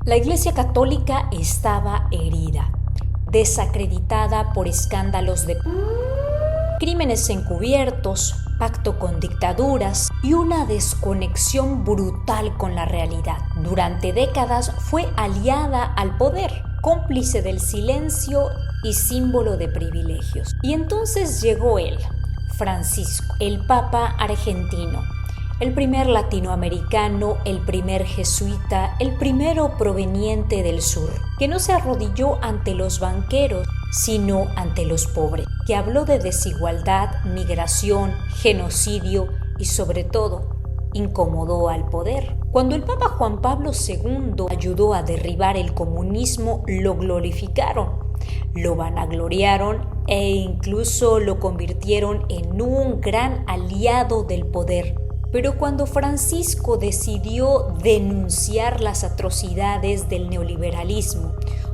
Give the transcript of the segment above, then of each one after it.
La Iglesia Católica estaba herida, desacreditada por escándalos de crímenes encubiertos, pacto con dictaduras y una desconexión brutal con la realidad. Durante décadas fue aliada al poder, cómplice del silencio y símbolo de privilegios. Y entonces llegó él, Francisco, el Papa argentino, el primer latinoamericano, el primer jesuita, el primero proveniente del sur, que no se arrodilló ante los banqueros, sino ante los pobres, que habló de desigualdad, migración, genocidio y sobre todo, incomodó al poder. Cuando el Papa Juan Pablo II ayudó a derribar el comunismo, lo glorificaron, lo vanagloriaron e incluso lo convirtieron en un gran aliado del poder. Pero cuando Francisco decidió denunciar las atrocidades del neoliberalismo,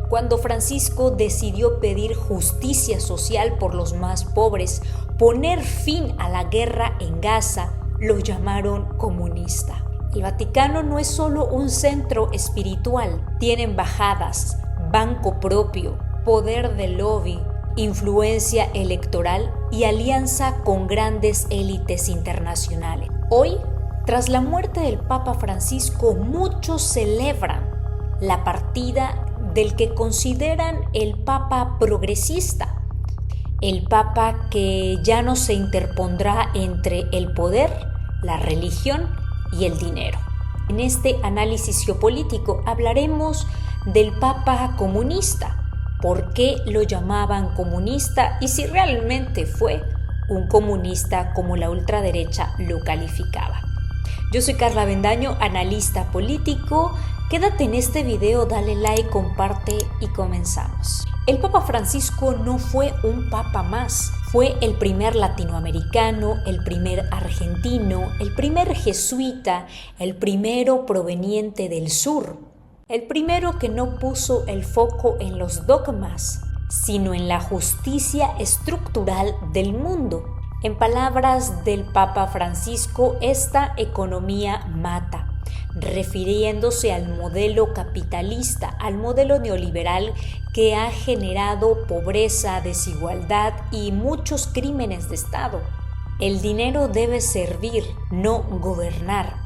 cuando Francisco decidió pedir justicia social por los más pobres, poner fin a la guerra en Gaza, lo llamaron comunista. El Vaticano no es solo un centro espiritual, tiene embajadas, banco propio, poder de lobby, influencia electoral y alianza con grandes élites internacionales. Hoy, tras la muerte del Papa Francisco, muchos celebran la partida del que consideran el Papa progresista, el Papa que ya no se interpondrá entre el poder, la religión y el dinero. En este análisis geopolítico hablaremos del Papa comunista, por qué lo llamaban comunista y si realmente fue un comunista como la ultraderecha lo calificaba. Yo soy Carla Avendaño, analista político. Quédate en este video, dale like, comparte y comenzamos. El Papa Francisco no fue un papa más, fue el primer latinoamericano, el primer argentino, el primer jesuita, el primero proveniente del sur, el primero que no puso el foco en los dogmas, sino en la justicia estructural del mundo. En palabras del Papa Francisco, esta economía mata, refiriéndose al modelo capitalista, al modelo neoliberal que ha generado pobreza, desigualdad y muchos crímenes de Estado. El dinero debe servir, no gobernar.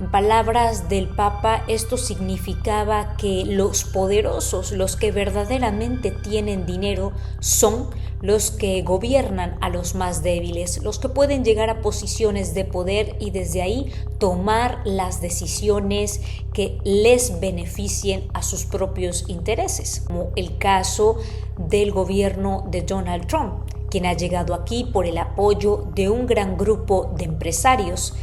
En palabras del Papa, esto significaba que los poderosos, los que verdaderamente tienen dinero, son los que gobiernan a los más débiles, los que pueden llegar a posiciones de poder y desde ahí tomar las decisiones que les beneficien a sus propios intereses, como el caso del gobierno de Donald Trump, quien ha llegado aquí por el apoyo de un gran grupo de empresarios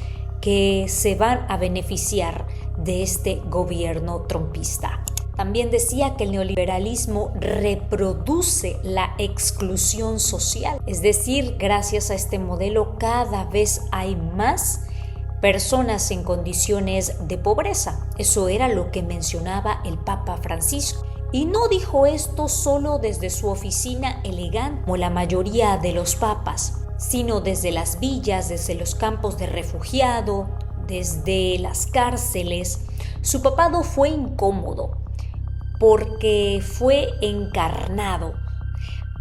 que se van a beneficiar de este gobierno trumpista. También decía que el neoliberalismo reproduce la exclusión social, es decir, gracias a este modelo cada vez hay más personas en condiciones de pobreza. Eso era lo que mencionaba el Papa Francisco. Y no dijo esto solo desde su oficina elegante, como la mayoría de los papas, sino desde las villas, desde los campos de refugiado, desde las cárceles. Su papado fue incómodo porque fue encarnado,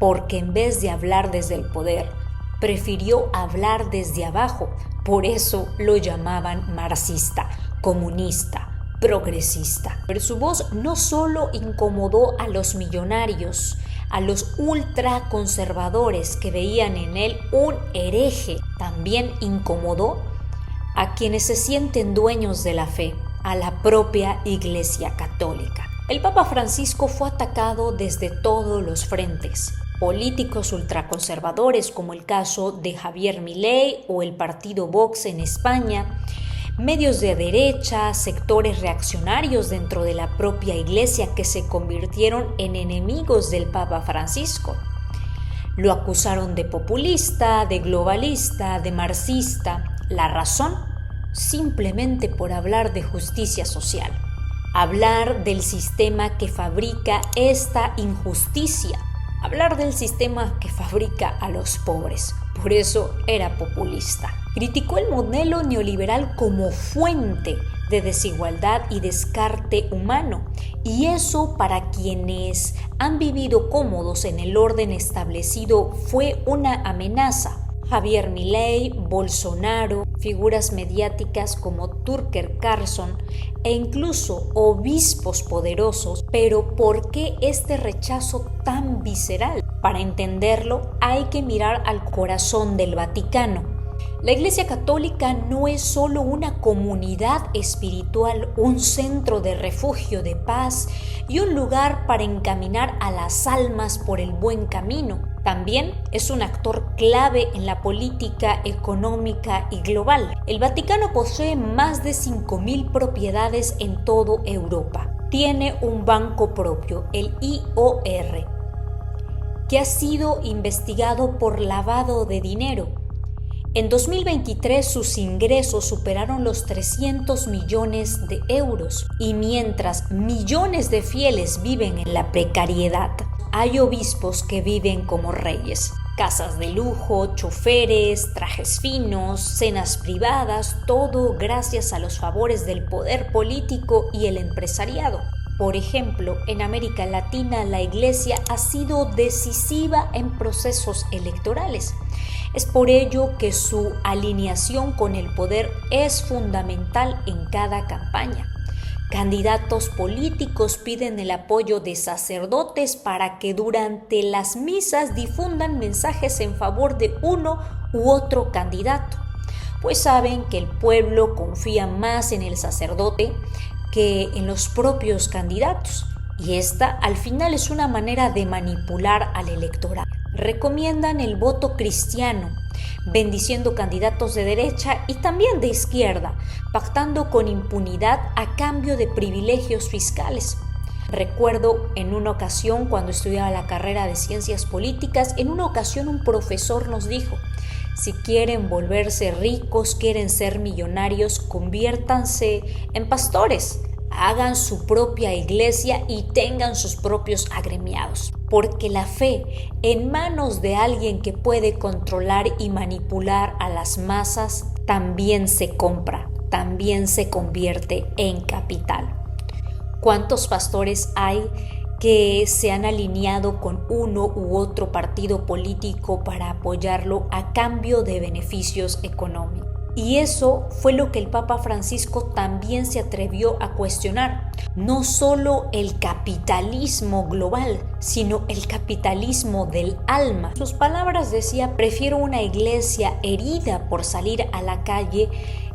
porque en vez de hablar desde el poder, prefirió hablar desde abajo. Por eso lo llamaban marxista, comunista, progresista. Pero su voz no solo incomodó a los millonarios, a los ultraconservadores que veían en él un hereje, también incomodó a quienes se sienten dueños de la fe, a la propia Iglesia Católica. El Papa Francisco fue atacado desde todos los frentes. Políticos ultraconservadores como el caso de Javier Milei o el partido Vox en España, medios de derecha, sectores reaccionarios dentro de la propia Iglesia que se convirtieron en enemigos del Papa Francisco. Lo acusaron de populista, de globalista, de marxista. La razón, simplemente por hablar de justicia social, hablar del sistema que fabrica esta injusticia, hablar del sistema que fabrica a los pobres. Por eso era populista. Criticó el modelo neoliberal como fuente de desigualdad y descarte humano Y eso, para quienes han vivido cómodos en el orden establecido, fue una amenaza. Javier Milei, Bolsonaro, figuras mediáticas como Tucker Carlson e incluso obispos poderosos. Pero ¿por qué este rechazo tan visceral? Para entenderlo, hay que mirar al corazón del Vaticano. La Iglesia Católica no es solo una comunidad espiritual, un centro de refugio de paz y un lugar para encaminar a las almas por el buen camino. También es un actor clave en la política económica y global. El Vaticano posee más de 5.000 propiedades en toda Europa. Tiene un banco propio, el IOR, que ha sido investigado por lavado de dinero. En 2023 sus ingresos superaron los 300 millones de euros y mientras millones de fieles viven en la precariedad, hay obispos que viven como reyes. Casas de lujo, choferes, trajes finos, cenas privadas, todo gracias a los favores del poder político y el empresariado. Por ejemplo, en América Latina la Iglesia ha sido decisiva en procesos electorales. Es por ello que su alineación con el poder es fundamental en cada campaña. Candidatos políticos piden el apoyo de sacerdotes para que durante las misas difundan mensajes en favor de uno u otro candidato, pues saben que el pueblo confía más en el sacerdote que en los propios candidatos, y esta al final es una manera de manipular al electorado. Recomiendan el voto cristiano, bendiciendo candidatos de derecha y también de izquierda, pactando con impunidad a cambio de privilegios fiscales. Recuerdo en una ocasión cuando estudiaba la carrera de Ciencias Políticas, en una ocasión un profesor nos dijo: si quieren volverse ricos, quieren ser millonarios, conviértanse en pastores. Hagan su propia iglesia y tengan sus propios agremiados, porque la fe en manos de alguien que puede controlar y manipular a las masas también se compra, también se convierte en capital. ¿Cuántos pastores hay que se han alineado con uno u otro partido político para apoyarlo a cambio de beneficios económicos? Y eso fue lo que el Papa Francisco también se atrevió a cuestionar. No solo el capitalismo global, sino el capitalismo del alma. Sus palabras decía: prefiero una iglesia herida por salir a la calle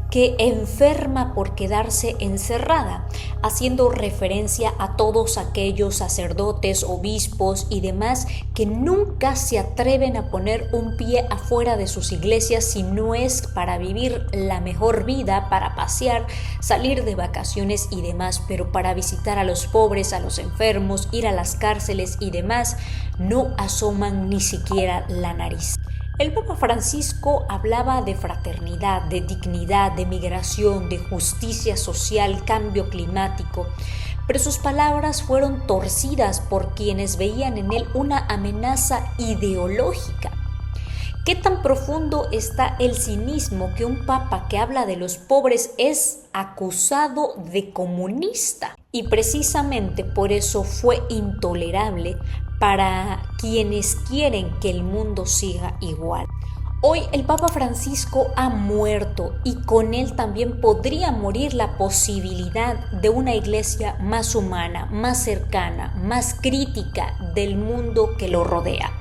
que enferma por quedarse encerrada, haciendo referencia a todos aquellos sacerdotes, obispos y demás que nunca se atreven a poner un pie afuera de sus iglesias si no es para vivir la mejor vida, para pasear, salir de vacaciones y demás, pero para visitar a los pobres, a los enfermos, ir a las cárceles y demás, no asoman ni siquiera la nariz. El Papa Francisco hablaba de fraternidad, de dignidad, de migración, de justicia social, cambio climático, pero sus palabras fueron torcidas por quienes veían en él una amenaza ideológica. ¿Qué tan profundo está el cinismo que un papa que habla de los pobres es acusado de comunista? Y precisamente por eso fue intolerable para quienes quieren que el mundo siga igual. Hoy el Papa Francisco ha muerto y con él también podría morir la posibilidad de una iglesia más humana, más cercana, más crítica del mundo que lo rodea.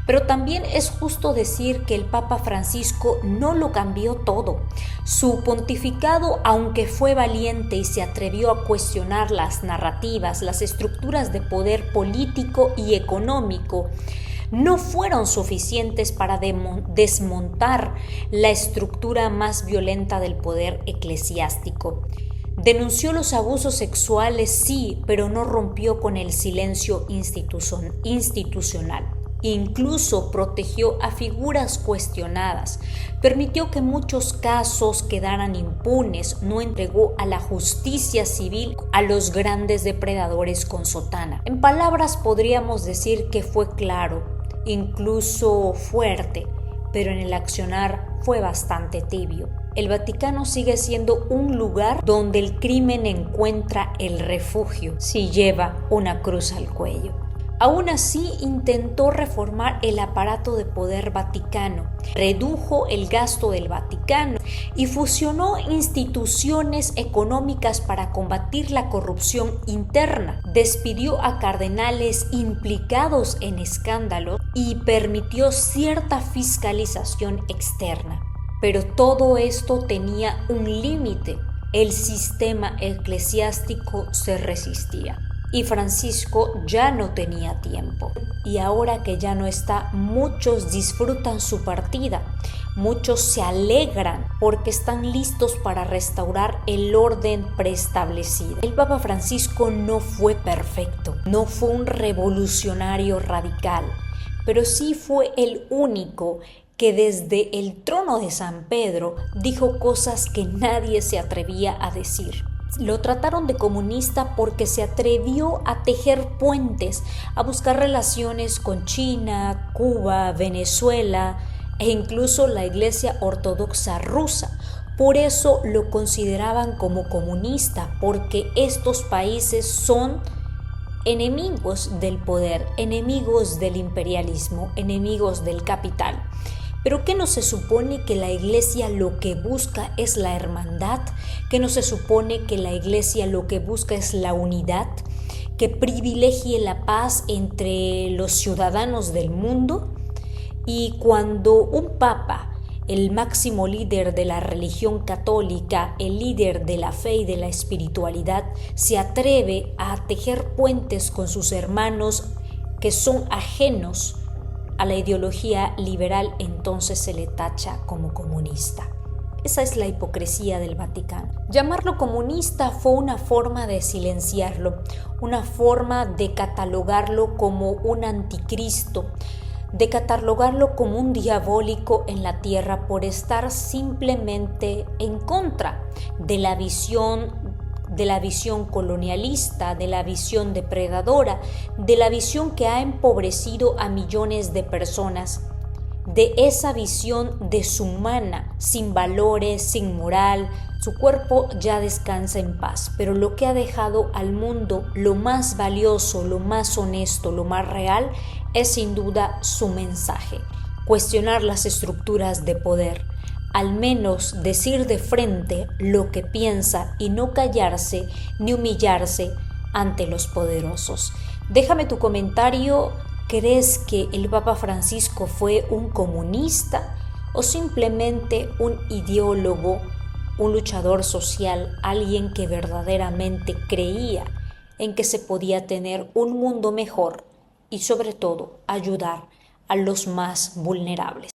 Pero también es justo decir que el Papa Francisco no lo cambió todo. Su pontificado, aunque fue valiente y se atrevió a cuestionar las narrativas, las estructuras de poder político y económico, no fueron suficientes para desmontar la estructura más violenta del poder eclesiástico. Denunció los abusos sexuales, sí, pero no rompió con el silencio institucional. Incluso protegió a figuras cuestionadas, permitió que muchos casos quedaran impunes, no entregó a la justicia civil a los grandes depredadores con sotana. En palabras podríamos decir que fue claro, incluso fuerte, pero en el accionar fue bastante tibio. El Vaticano sigue siendo un lugar donde el crimen encuentra el refugio si lleva una cruz al cuello. Aún así, intentó reformar el aparato de poder vaticano, redujo el gasto del Vaticano y fusionó instituciones económicas para combatir la corrupción interna. Despidió a cardenales implicados en escándalos y permitió cierta fiscalización externa. Pero todo esto tenía un límite. El sistema eclesiástico se resistía. Y Francisco ya no tenía tiempo. Y ahora que ya no está, muchos disfrutan su partida. Muchos se alegran porque están listos para restaurar el orden preestablecido. El Papa Francisco no fue perfecto, no fue un revolucionario radical, pero sí fue el único que desde el trono de San Pedro dijo cosas que nadie se atrevía a decir. Lo trataron de comunista porque se atrevió a tejer puentes, a buscar relaciones con China, Cuba, Venezuela e incluso la Iglesia Ortodoxa rusa. Por eso lo consideraban como comunista, porque estos países son enemigos del poder, enemigos del imperialismo, enemigos del capital. ¿Pero qué no se supone que la Iglesia lo que busca es la hermandad? ¿Qué no se supone que la Iglesia lo que busca es la unidad? ¿Que privilegie la paz entre los ciudadanos del mundo? Y cuando un papa, el máximo líder de la religión católica, el líder de la fe y de la espiritualidad, se atreve a tejer puentes con sus hermanos que son ajenos a la ideología liberal, entonces se le tacha como comunista. Esa es la hipocresía del Vaticano. Llamarlo comunista fue una forma de silenciarlo, una forma de catalogarlo como un anticristo, de catalogarlo como un diabólico en la tierra por estar simplemente en contra de la visión colonialista, de la visión depredadora, de la visión que ha empobrecido a millones de personas, de esa visión deshumana, sin valores, sin moral. Su cuerpo ya descansa en paz, pero lo que ha dejado al mundo, lo más valioso, lo más honesto, lo más real, es sin duda su mensaje: cuestionar las estructuras de poder, al menos decir de frente lo que piensa y no callarse ni humillarse ante los poderosos. Déjame tu comentario. ¿Crees que el Papa Francisco fue un comunista o simplemente un ideólogo, un luchador social, alguien que verdaderamente creía en que se podía tener un mundo mejor y sobre todo ayudar a los más vulnerables?